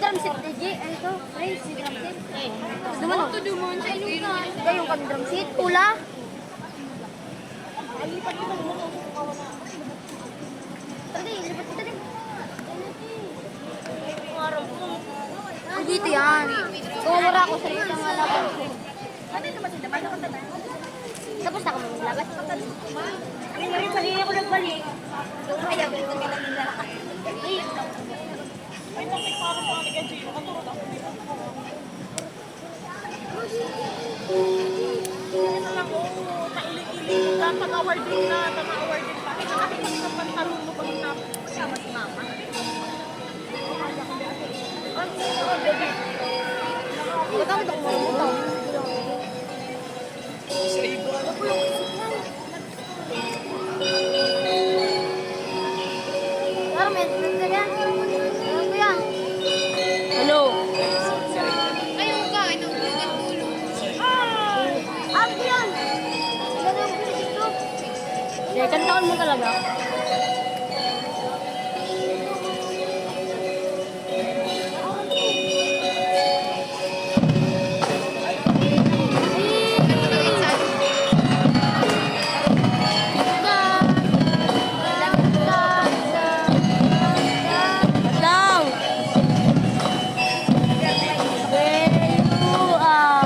drum set, DJ. Ano to? Friends, si drum set. Duman o? Dumon sa ilong ka. Ito yung kami drum set. Pula. Lipat ko ng motor. Tadi, lipat kita din. Dito yan. Kumura ako sa isang laban ko. Ano ito ba siya? Paano ko tanan? Tapos na kami maglabas. Ano nga rin, kanina ko nagbalik. Kaya ko ito lang nila. Ay, tapos parang mga nag-enjoy. Maturot ako dito. Kaya na lang, nailig-ilig. Pag-awarding na, tama-awarding pa. Nakakita sa pantalong mo pag napasama si mama. Ikaw ito kung ano ito. Sa ibo. Carmen, nandiyan yan. Alam ko yan. Hello. Ayun ka, inaulan ng ulo. Ako yan. Ilan yung pisit ko? Hindi, kantaon mo talaga. Lang. Where you are.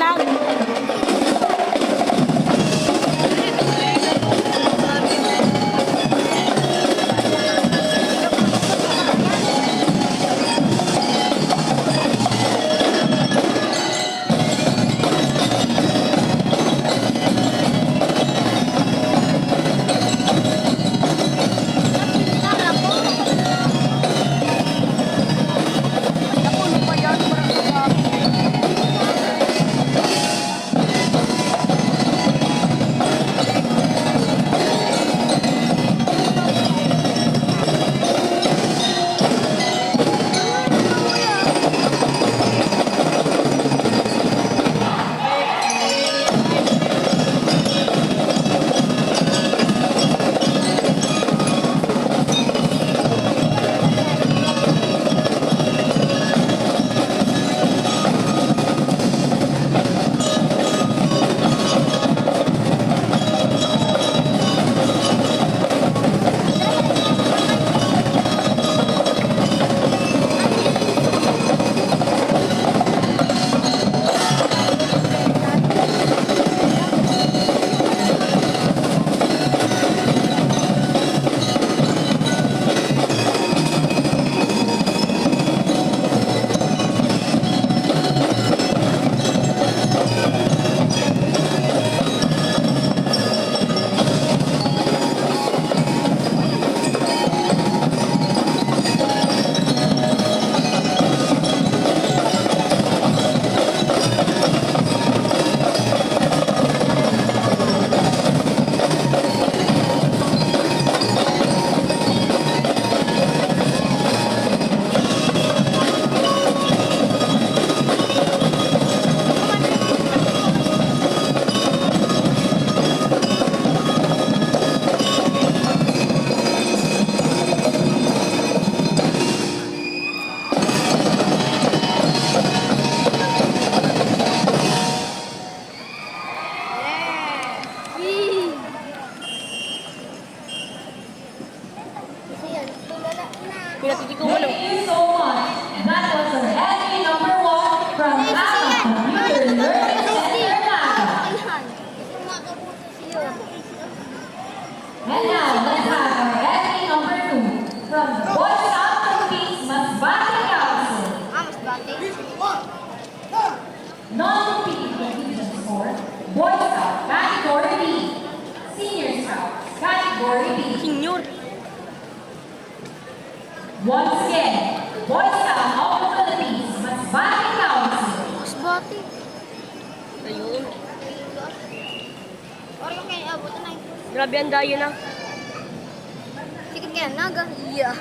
lang. Pinatiti ko mo lang. Thank you so much. That was our entry number 1 from Apple Computer Learning Center, Naga. And now, let's have our entry number 2 from the Boy Scout Philippines Masbate Council. Mas bati. Non-competing competition score, Boy Scout Category B. Senior Scout Category B. Senior. Once again, Boy Scout of the Philippines Masbate Council. Mas bati. Ayun. Or yung kaya abot na yun. Grabe ang dayo na. Sikit kaya naga. Yeah.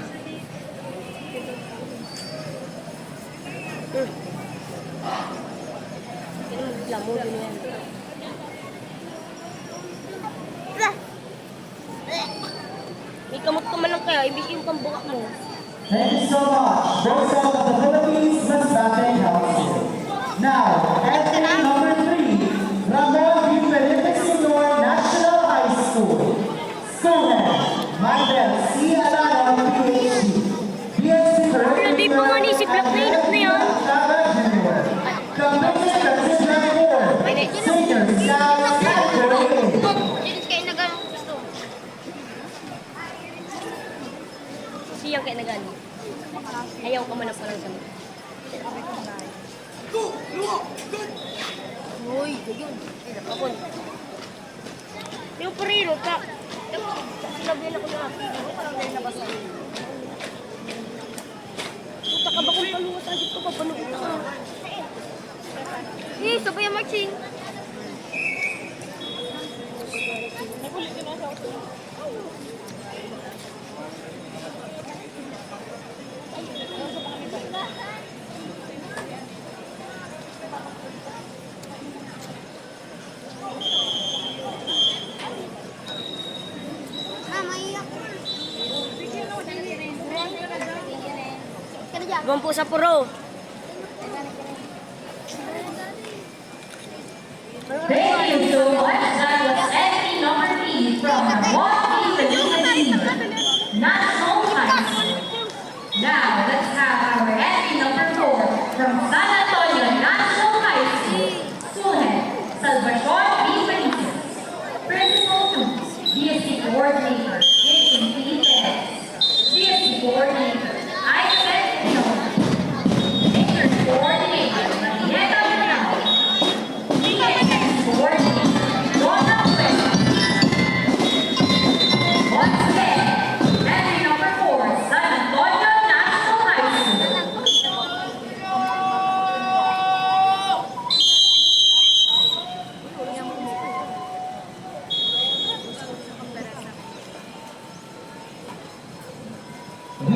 Lamo din yan. May kamot ka man lang kaya, ibig yung pambuka mo. Thank you so much, Boy Scout of the Philippines Masbate Council. Now, entry number 3, Ramon V. Felipe Sr. National High School. Student, Mindel C. Alano, PhD. BSc Wala, di pa nga ni, si Black na inap na yan. Commission President Board. Senior Scout Category A. Sinis kayo naga ng gusto. Siyang kaya nagani. Ayaw ka man ang parang kami. Uy, yun. Ako. Yung pariro, tak. Sinabihan ako na. Parang nabasa. Puta ka ba kung paluwas sa agit ko, papanugot ka. Eh, sabay ang marching. Maiyak. Kaya dyan. Ibang po sa puro. Thank you so much. That was entry number 3 from Ramon V. Felipe Sr. National High School. Now, let's have our entry number 4 from San Antonio National High School. Student,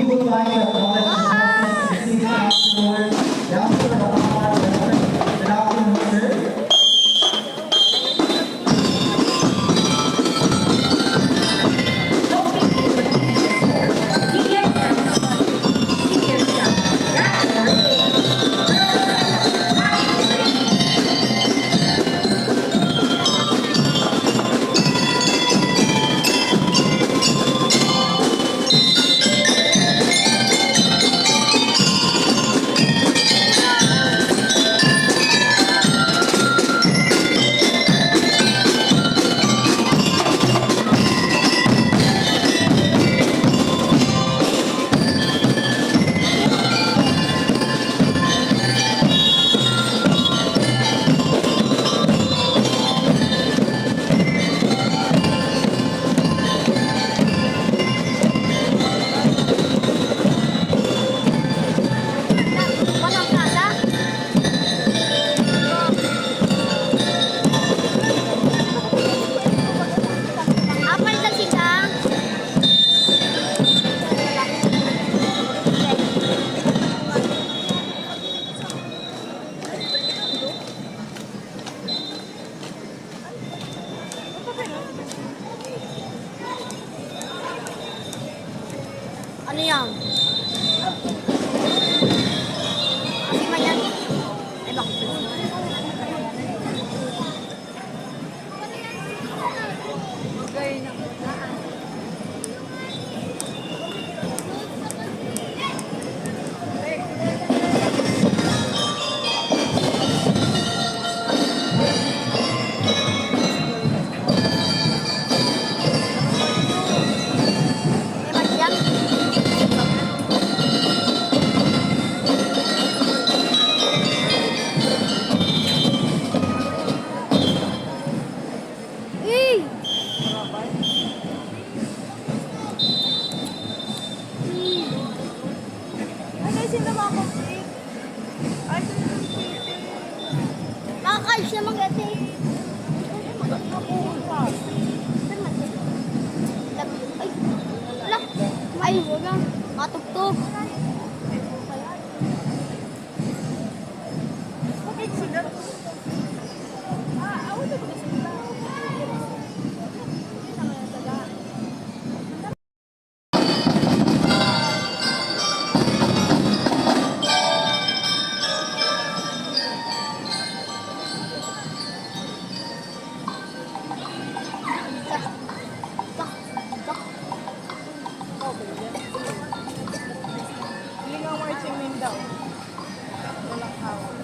would like to acknowledge the announcements received afterward, down to the good afternoon, sir. Ano yan? Kasi man yan. Ay, bakit? Ay, bakit yan? Eh! Ay, guys, hindi na complete. Ay, Nakakalis naman kasi. Ay! Ala! Ay! Matugtog. bakit sila? Ako na ba sila? Hindi nga marching name daw. Walang hawak.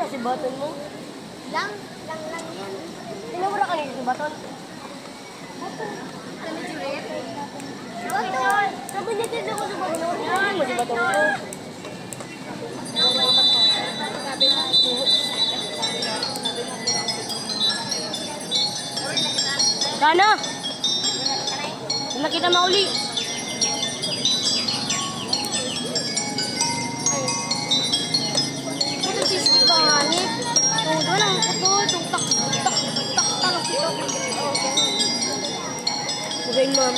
na si Baton mo? Lang yan. Tinawara ka niya si Baton? Baton! Sabi niya dito ko sa Baton. Yan mo si Baton ko. Sana! Hindi na kita mauli. Ito si Steve ang hanip. Tudo lang ito. Tuk-tak, tuk-tak, tuk-tak, tanong ito. Okay. Magaling, ma'am.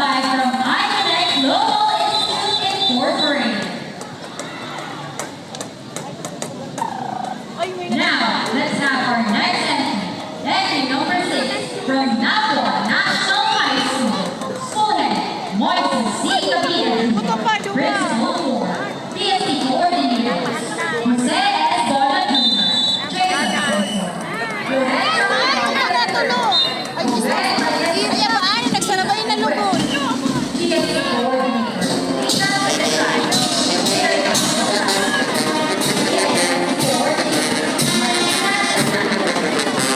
live from iConnect Global Institute Incorporated. Now, let's have our next entry. Entry number 6 from Nabua National High School. School head, Moises C. Cavite. Principal 4. DSC coordinators, Jose S. Bola Jr. Jason Sensor. Director Nagsarabay na lubon. DSC coordinator, Lisa Pedesal. Secretary of DSC coordinator, Marina Nagsarabayan na.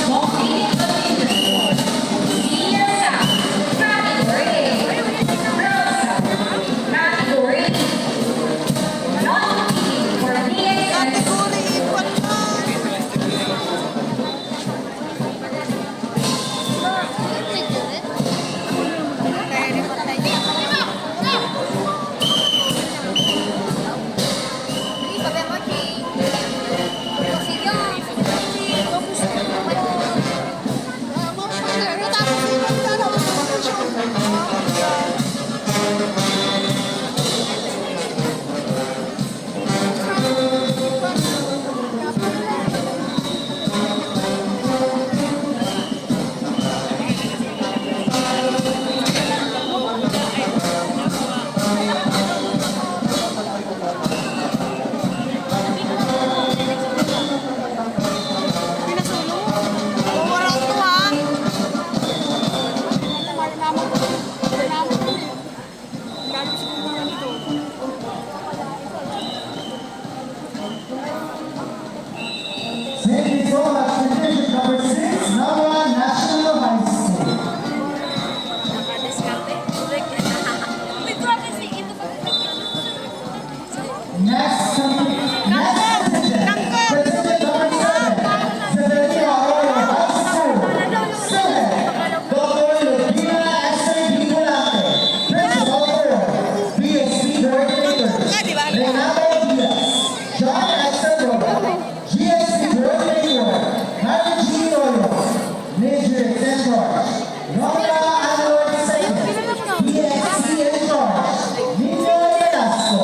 Walking the leaderboard. Senior South, Category A. Girls South, Category E. Not competing for DSS. Thank you so much. Division number 6, Nabua National High School. Next, division number 7, Severino Arroyo High School. 7, Dr. Lupina Esther D. Volante. Principal 4, BSC coordinators, Renato Diaz, John Esther Roda, GSC coordinator, Harry G. Royo, Major Center, Rhonda Anwar II, EXC in charge, Nino Velasco.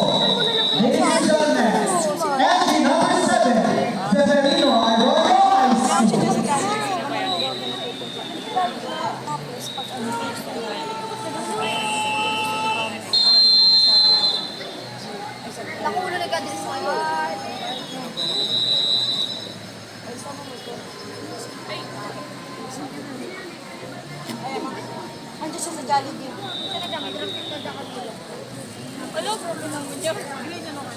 Ladies and gentlemen, entry number 7, Severino Arroyo High School. Nakulo na ka din sa iyo. Andiyan siya sa Jollibee. Talaga, may drop yung tanda ka dito. Ano, problema mo dyan? Bili niya naman.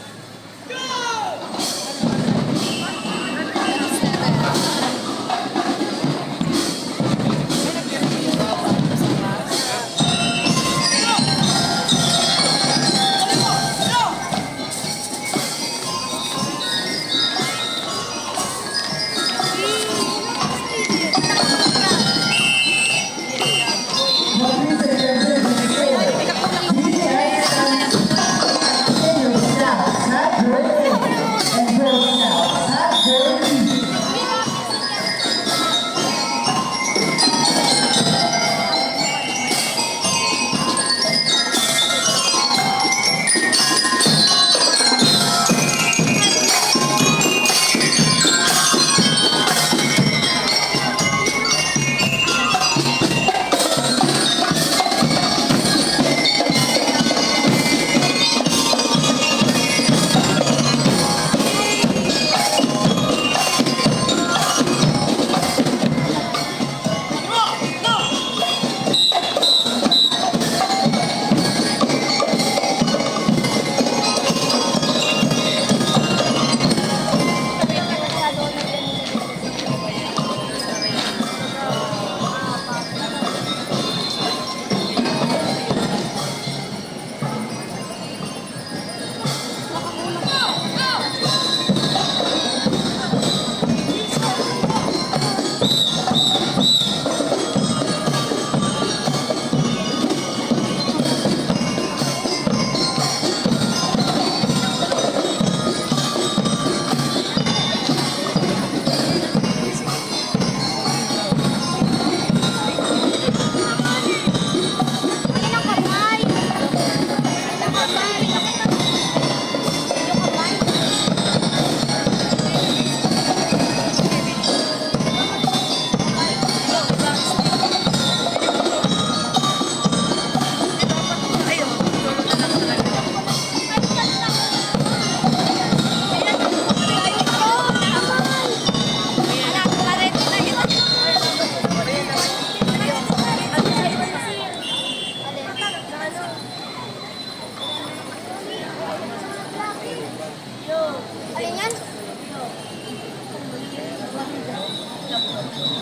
Senior staff, Matt Gray,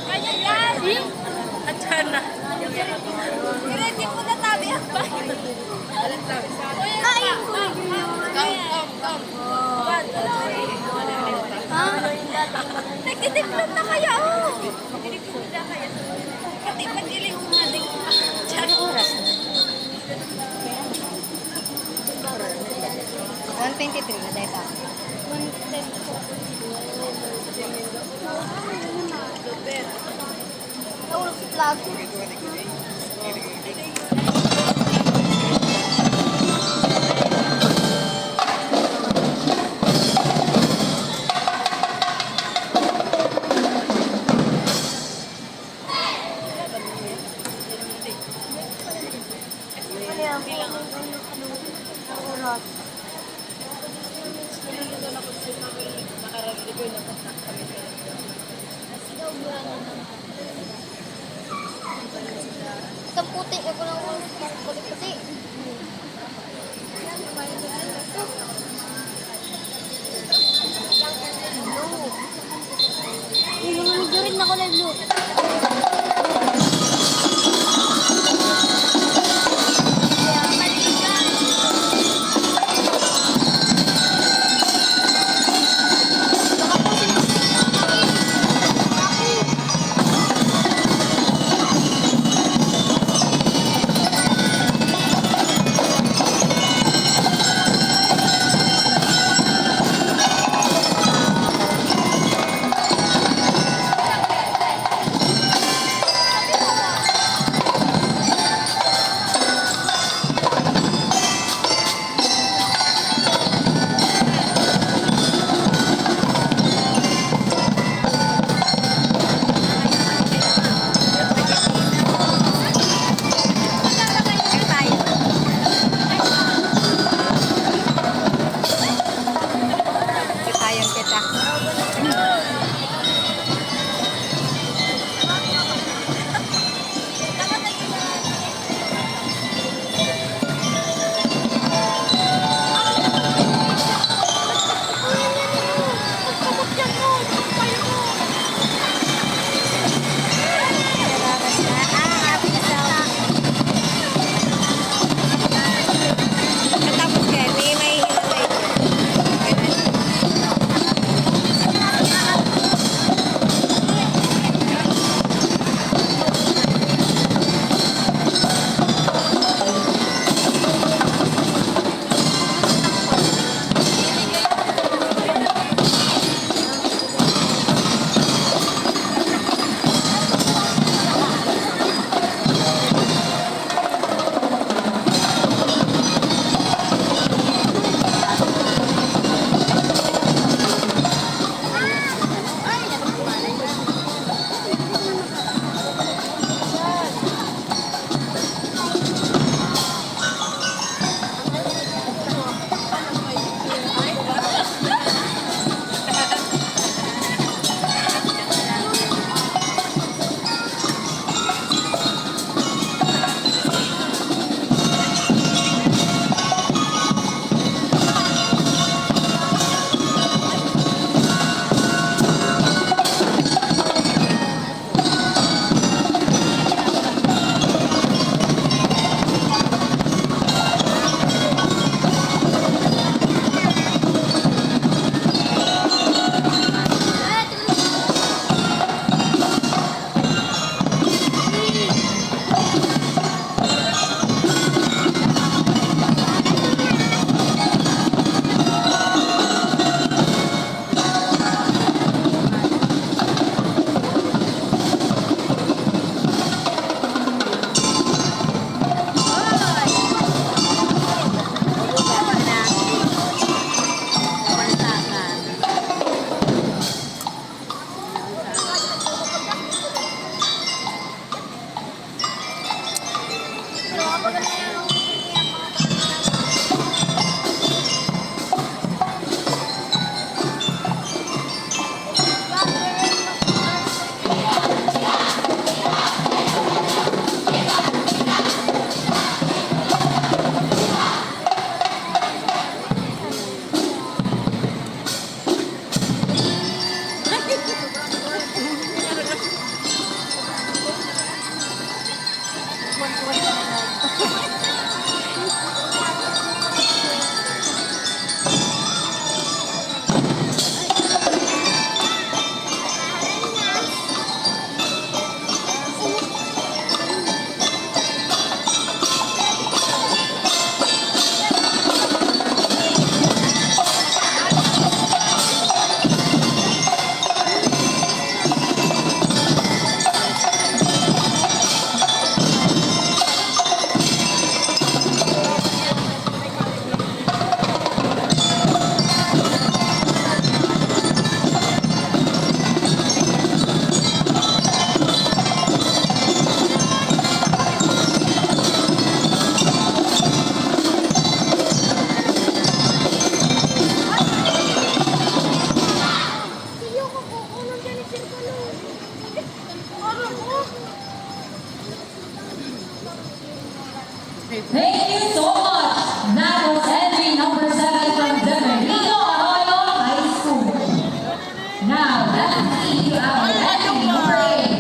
Kanya yan! At yan na. Ready mo na tabi ang bahay. Kain ko. Come. Ha? Nagtitimplan na kaya, oh! Nagtitimplan na kaya. Pati pag-iling ko nga din. Anong oras na? 1:23 na tayo pa. 1:10. Nahulog si Plato. Ano yan? Oras. Itong puti, ako lang puti-puti. Yung rin ako na blue. Thank you so much. That was entry number 7 from Demerito Arroyo High School. Now, let's see you our entry number 8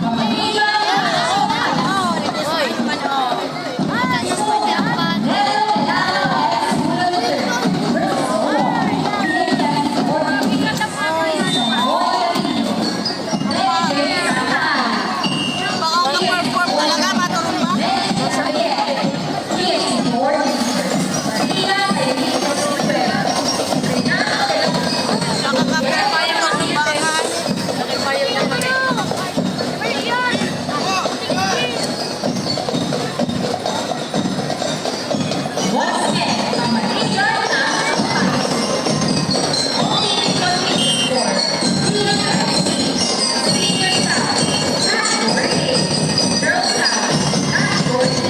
from Manila National High School. Nero Milano S. Bulacan. First of all, PHS supporting Samoy Alino. Let's share our time. Next, again, he is supporting Marina Felipe Silvera. Renato de la once again, from Manila National High School. Only competing for PFC, Senior South, Category A, Girls South, Category B.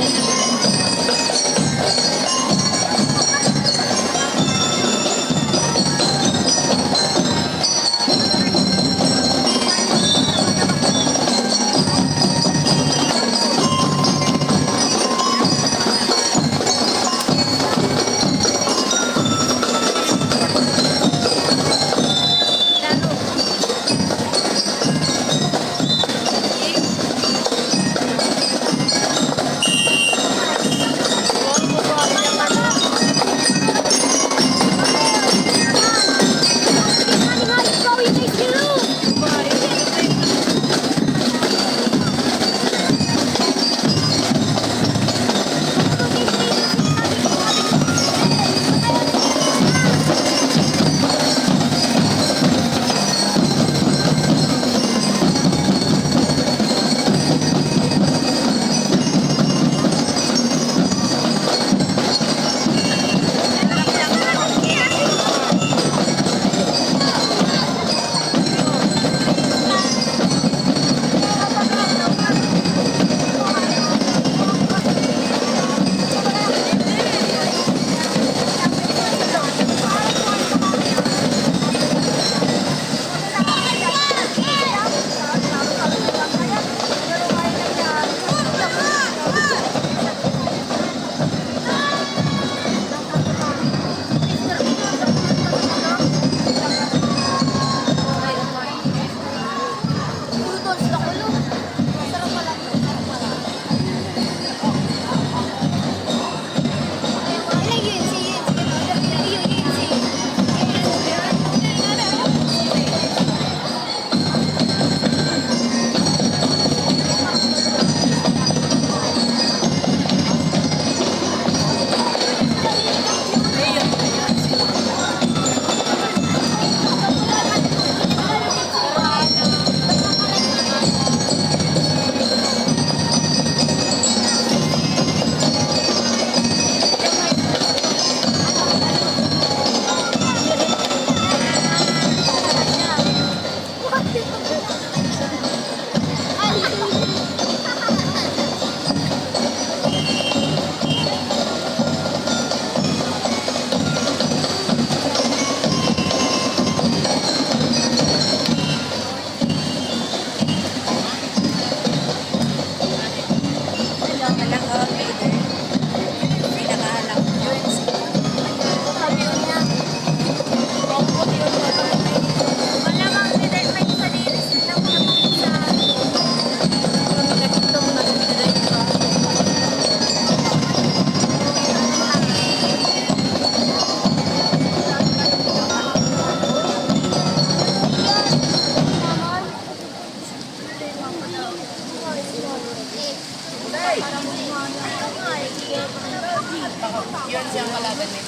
Yun siyang kalaban eh.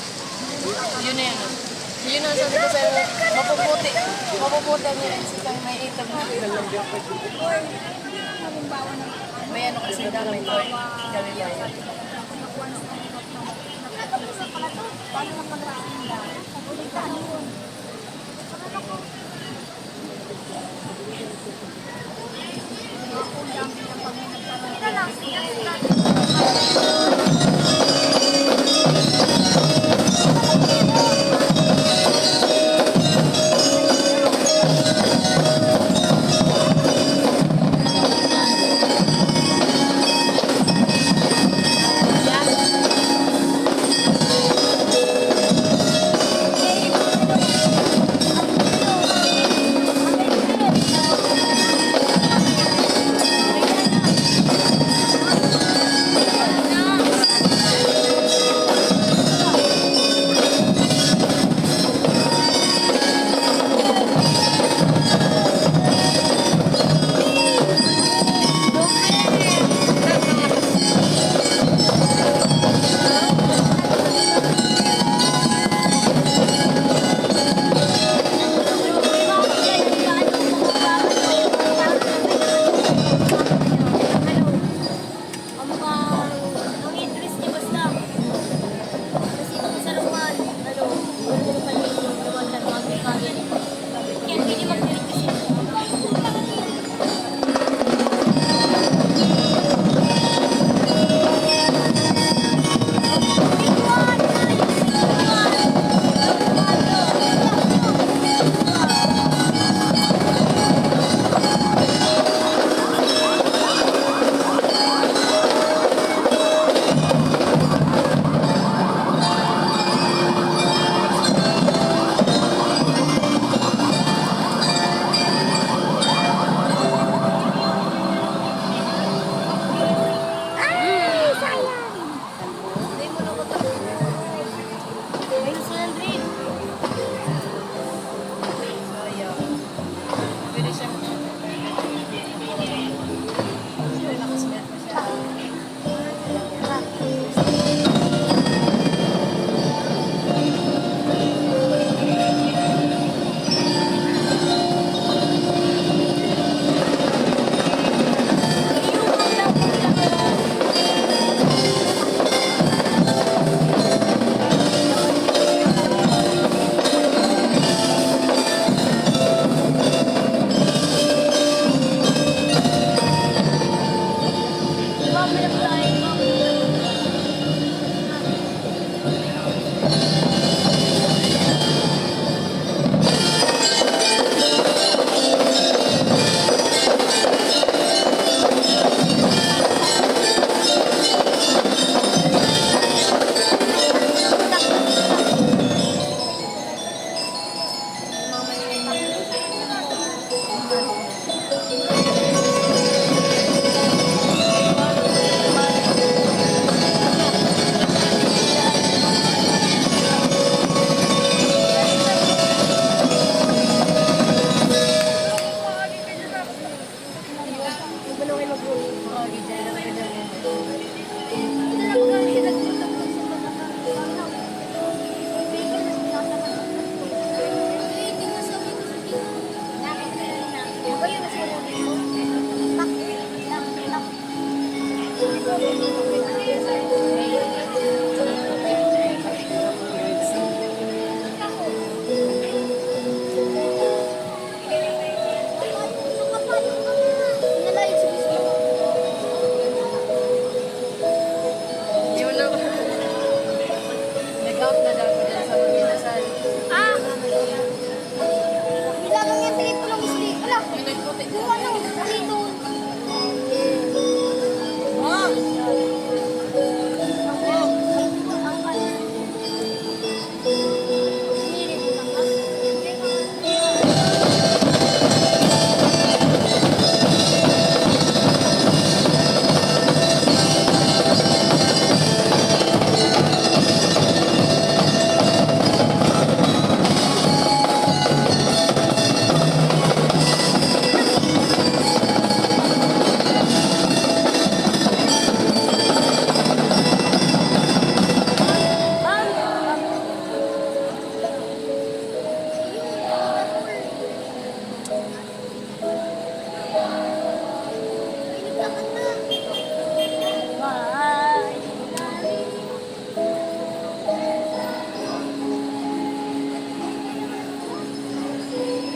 Yun na yan. Yun ang sabi ko sa'yo, mapuputi. Mapuputi ang yan. Sikang may itab na. May ano kasi daw may toy. Kami ba yan? Yun lang. Nag-up na daw ko dyan sa Maginasal. Ah! Nilagang yung trip ko lang isli. Wala. Yung nagputi. Yung ano, dito. Mom!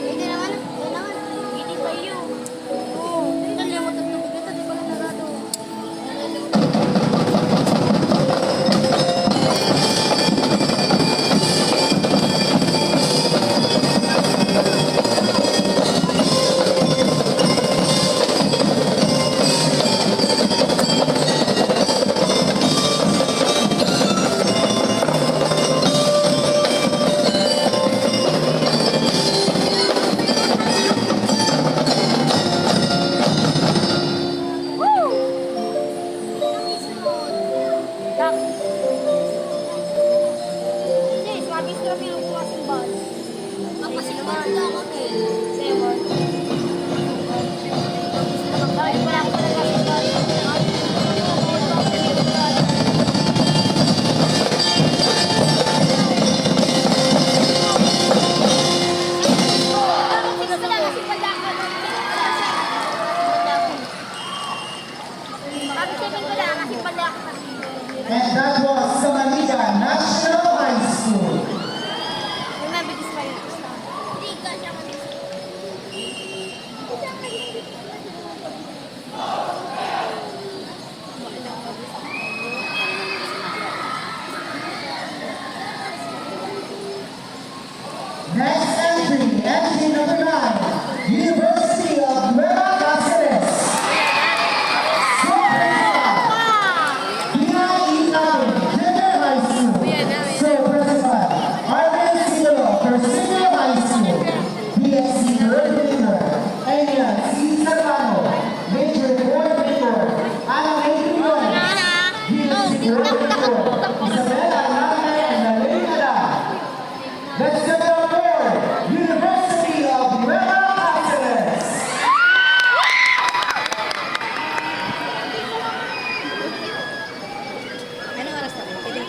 Hindi naman. Hindi naman. Hindi pa iyo. Oo. Nalimutan ko dito. Di ba lang nagado? Sis, mabis na pinong kuha sa bal. Kapasipan lang kami. Lemon. Ay, wala ko talaga sa bal. And that was Sa Manila National High School. Next entry, entry number 9, University of Nueva Cáceres. Junior High School. So, Principal, Arvin Siguro for Senior High School. BSC Coordinator, Enya C. Serrano, Major Coordinator, Ana Adrian, BSC Coordinator, Isabella Nagay and Nalay Adam. Let's give it up for University of Nueva Cáceres. Anong oras na? Pwede na.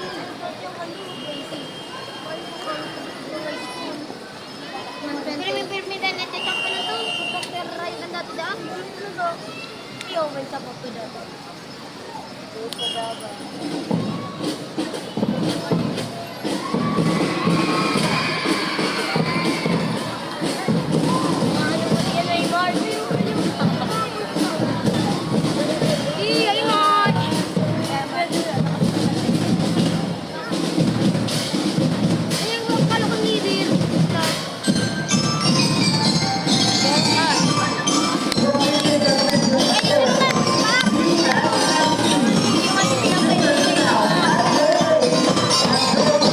Pero may permita na ito pa na to. Dr. Ray ang dati daan. Iyo, may sa po dati. Next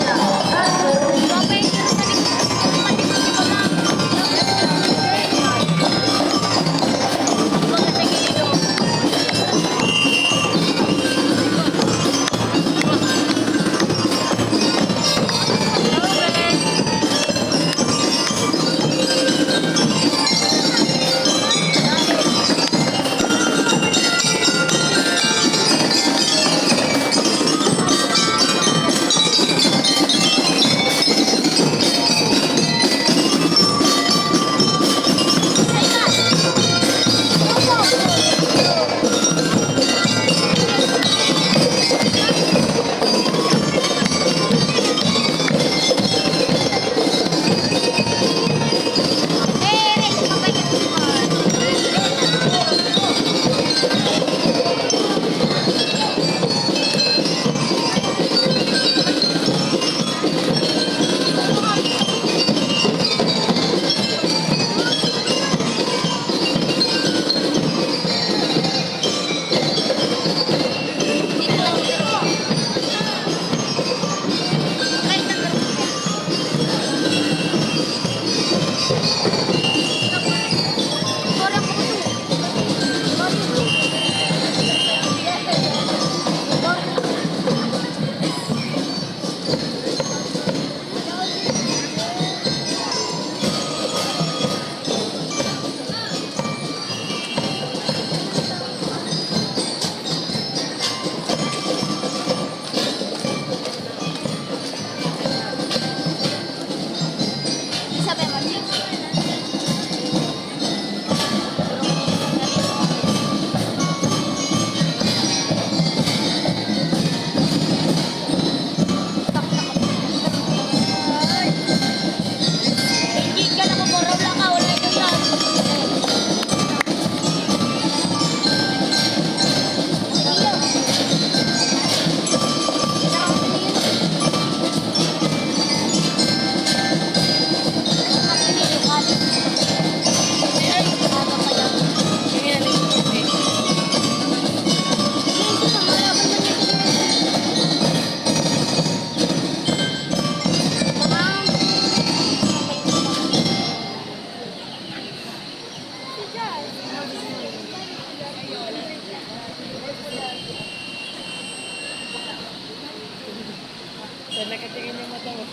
Saan nakatingin yung mata mo?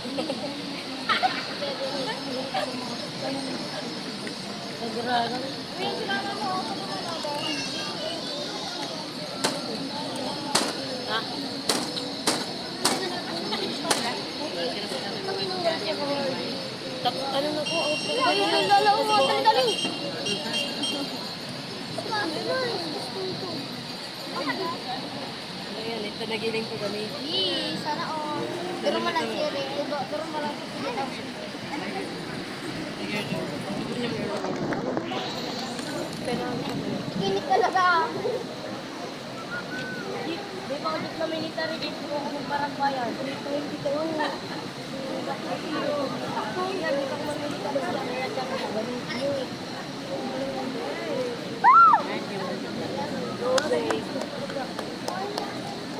Nagurado. Ah. Ano na po? Ay, lalaw mo. Dali. Ayan, ito nagiling ko kami. Sana all. Pero malang siya rin. Pero malang siya. Kinik talaga. Di ba ulit na military dito ko kung parang bayan? Dito hindi ko yun. Yan, ikaw mag-military sila. Kaya dyan ka ganun.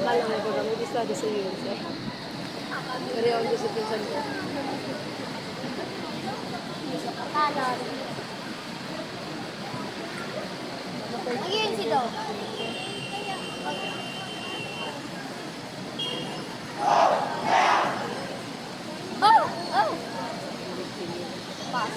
Akala mo ba kami estado sa iyo? Pero yung gusto pinsan ko. Kanan. Ayun si Do. Oh! Oh! Pass.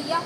Siya.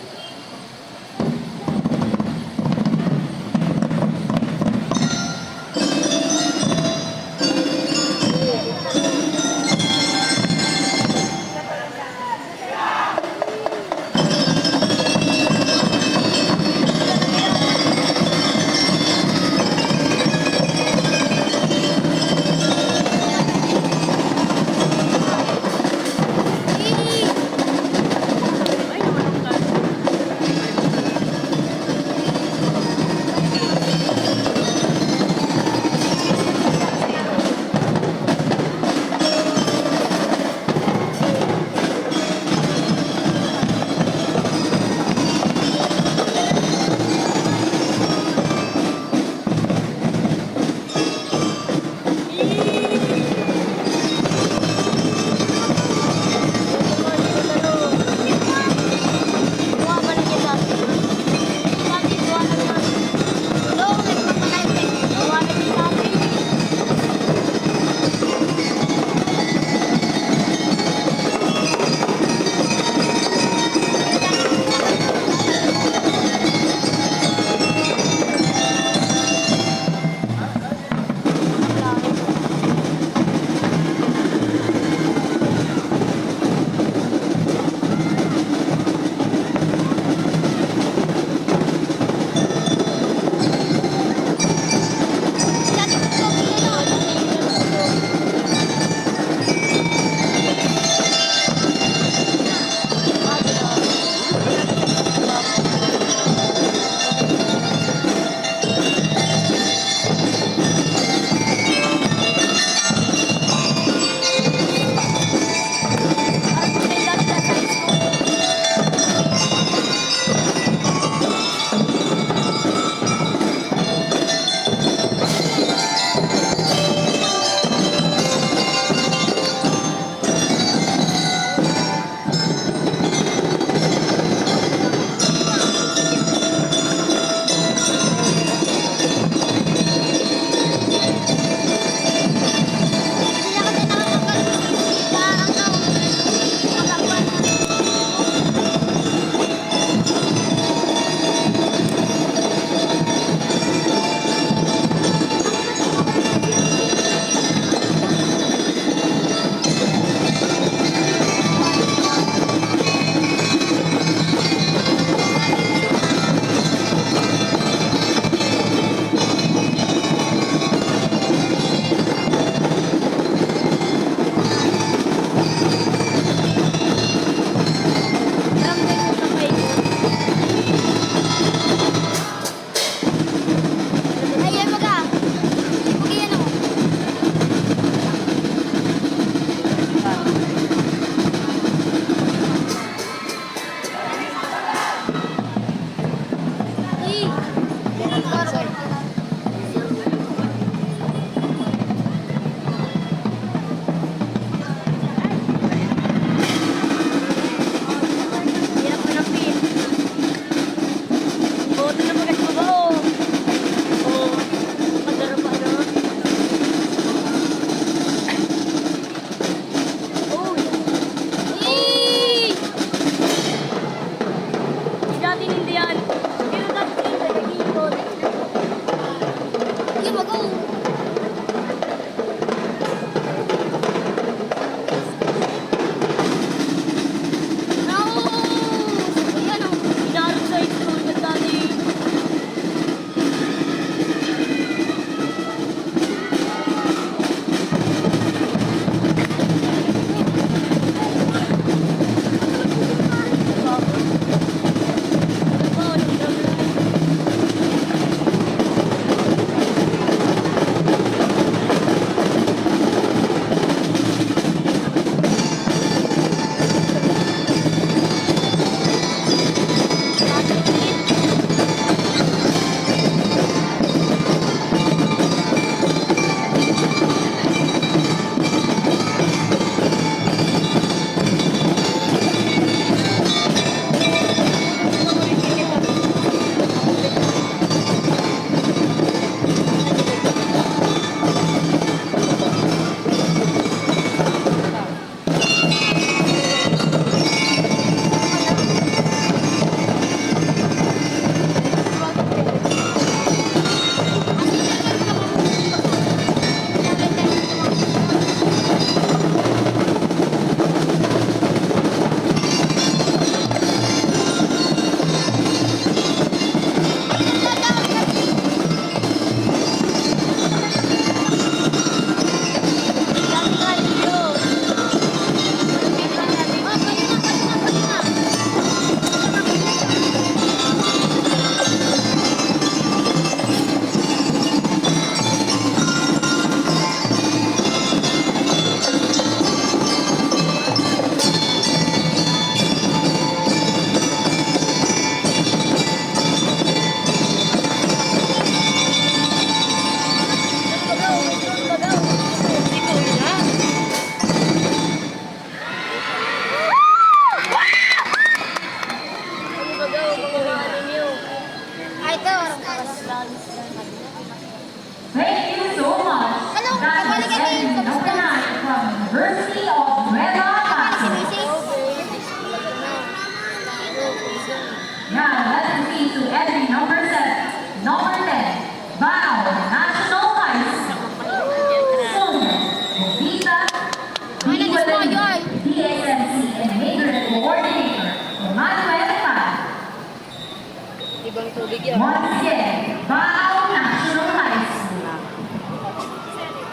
Tubig yan. Once again, Bao National High School.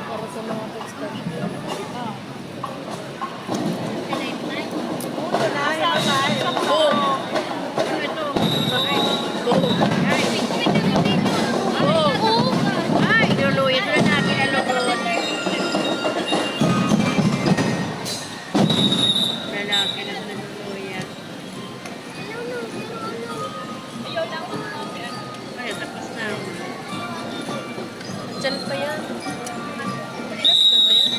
Para sa mga texter. Diyan pa yan. Last na ba yan?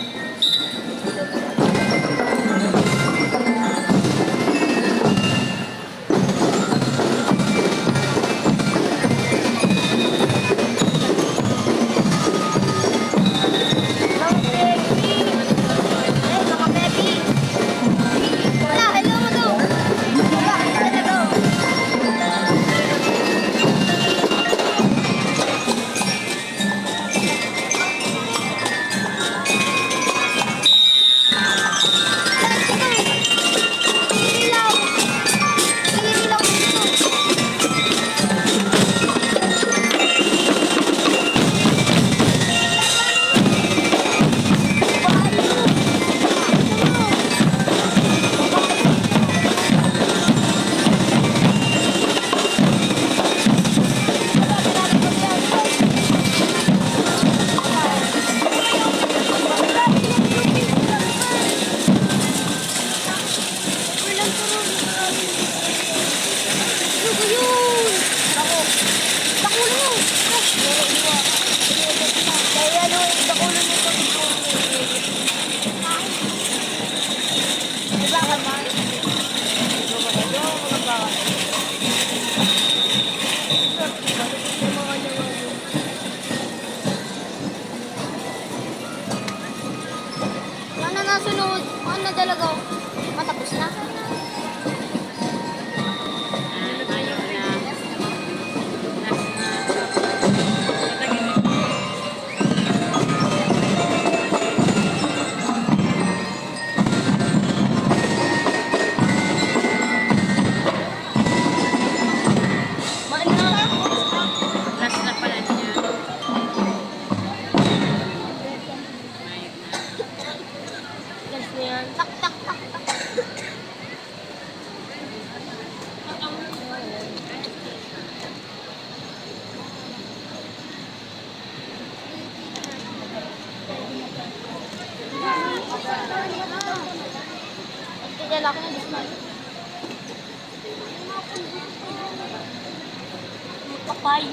Ano na sunod? Ano na dalaga? Matapos na? Last na pala niya. Last na yan. Tak, tak, tak, tak. Kaya ako na dismal. Kapay.